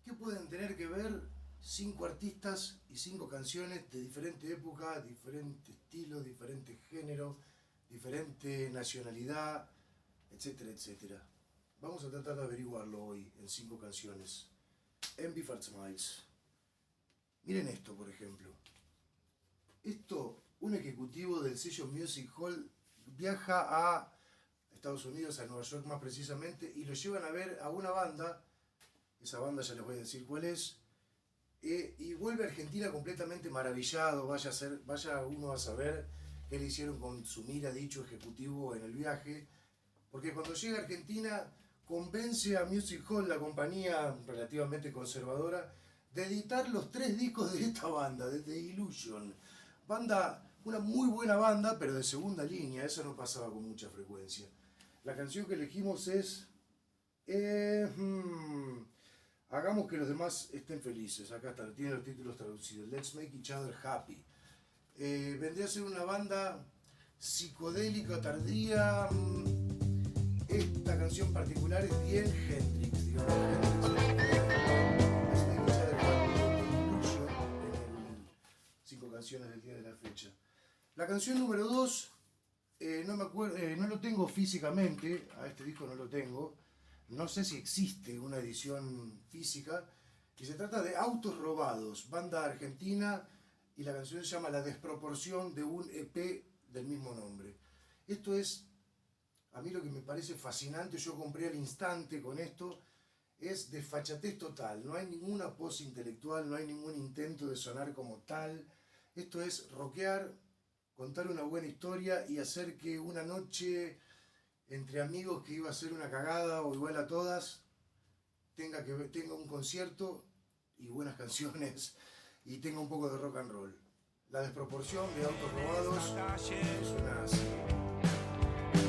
¿Qué pueden tener que ver 5 artistas y 5 canciones de diferente época, diferente estilo, diferente género, diferente nacionalidad, etcétera, etcétera? Vamos a tratar de averiguarlo hoy en 5 canciones. En Biffard Smiles. Miren esto, por ejemplo. Esto, un ejecutivo del sello Music Hall viaja a Estados Unidos, a Nueva York más precisamente, y lo llevan a ver a una banda, esa banda ya les voy a decir cuál es, y vuelve a Argentina completamente maravillado. Vaya uno a saber qué le hicieron consumir a dicho ejecutivo en el viaje, porque cuando llega a Argentina convence a Music Hall, la compañía relativamente conservadora, de editar los 3 discos de esta banda, de The Illusion. Banda, una muy buena banda, pero de segunda línea, eso no pasaba con mucha frecuencia. La canción que elegimos es... hagamos que los demás estén felices. Acá está, tiene los títulos traducidos. Let's Make Each Other Happy. Vendría a ser una banda psicodélica, tardía. Esta canción particular es bien Hendrix, digamos. Let's Make Each Other Happy, Illusion, en el 5 canciones del día de la fecha. La canción número 2, no me acuerdo, no lo tengo físicamente, a este disco no lo tengo. No sé si existe una edición física, y se trata de Autos Robados, banda argentina, y la canción se llama La Desproporción, de un EP del mismo nombre. Esto es, a mí lo que me parece fascinante, yo compré al instante con esto, es desfachatez total, no hay ninguna pose intelectual, no hay ningún intento de sonar como tal. Esto es rockear, contar una buena historia y hacer que una noche entre amigos que iba a ser una cagada o igual a todas, tenga un concierto y buenas canciones y tenga un poco de rock and roll. La Desproporción, de Autos Robados, suena así.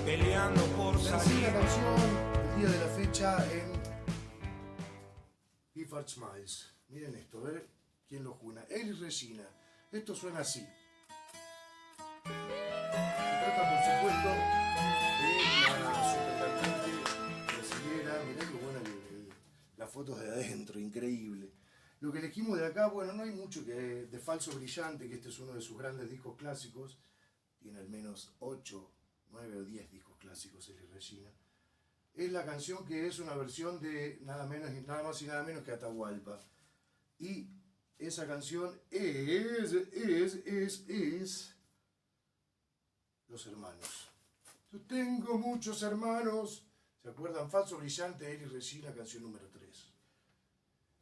Peleando por salir. La canción, el día de la fecha, en Biffard Smiles. Miren esto, a ver quién lo juna. Él y Regina. Esto suena así. Se trata, por supuesto, de la supercantante brasilera. Mirá qué buena las fotos de adentro, increíble. Lo que elegimos de acá, bueno, no hay mucho que de Falso Brillante, que este es uno de sus grandes discos clásicos. Tiene al menos 8, 9 o 10 discos clásicos, él y Regina. Es la canción que es una versión de nada más y nada menos que Atahualpa. Y esa canción es Los Hermanos. Yo tengo muchos hermanos. ¿Se acuerdan? Falso Brillante, él y Regina, canción número 3.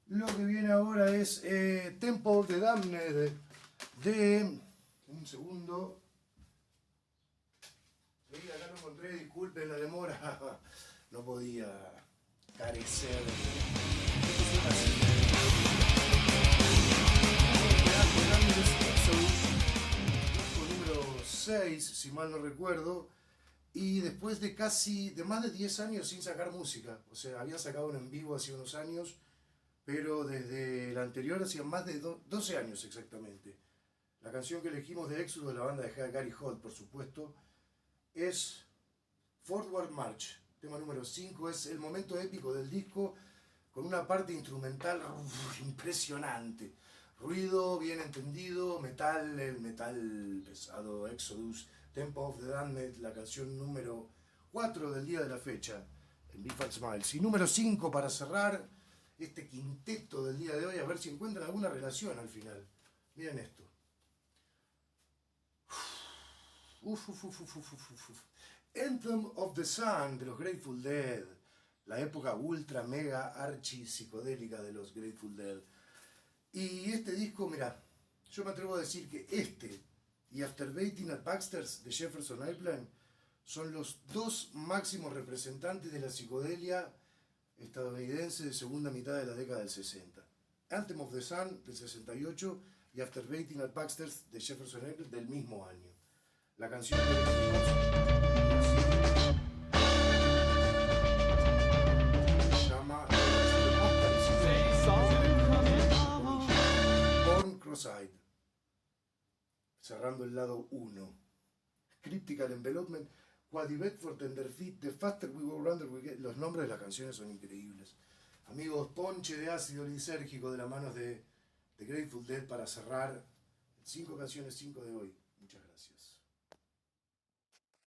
Lo que viene ahora es Temple of the Damned de... Un segundo. Sí, acá lo encontré, disculpen la demora. No podía carecer. Número 6, si mal no recuerdo, y después de más de 10 años sin sacar música, o sea, habían sacado un en vivo hace unos años, pero desde el anterior hacía más de 12 años exactamente. La canción que elegimos de Éxodo, de la banda de Gary Holt, por supuesto, es Forward March, tema número 5, es el momento épico del disco, con una parte instrumental impresionante. Ruido bien entendido, metal, el metal pesado, Exodus, Temple of the Damned, la canción número 4 del día de la fecha, en Biffard Smiles. Y número 5 para cerrar este quinteto del día de hoy, a ver si encuentran alguna relación al final. Miren esto. Anthem of the Sun, de los Grateful Dead. La época ultra, mega, archi psicodélica de los Grateful Dead. Y este disco, mirá, yo me atrevo a decir que este y After Waiting at Baxter's de Jefferson Airplane son los 2 máximos representantes de la psicodelia estadounidense de segunda mitad de la década del 60. Anthem of the Sun del 68 y After Waiting at Baxter's de Jefferson Airplane del mismo año. La canción que elegimos se llama Born Cross-Eyed, cerrando el lado 1. Cryptical Envelopment, What the Bedford Tender Feet, The Faster We Go Rounder We Get. Los nombres de las canciones son increíbles. Amigos, ponche de ácido lisérgico de las manos de Grateful Dead para cerrar 5 canciones 5 de hoy. Muchas gracias.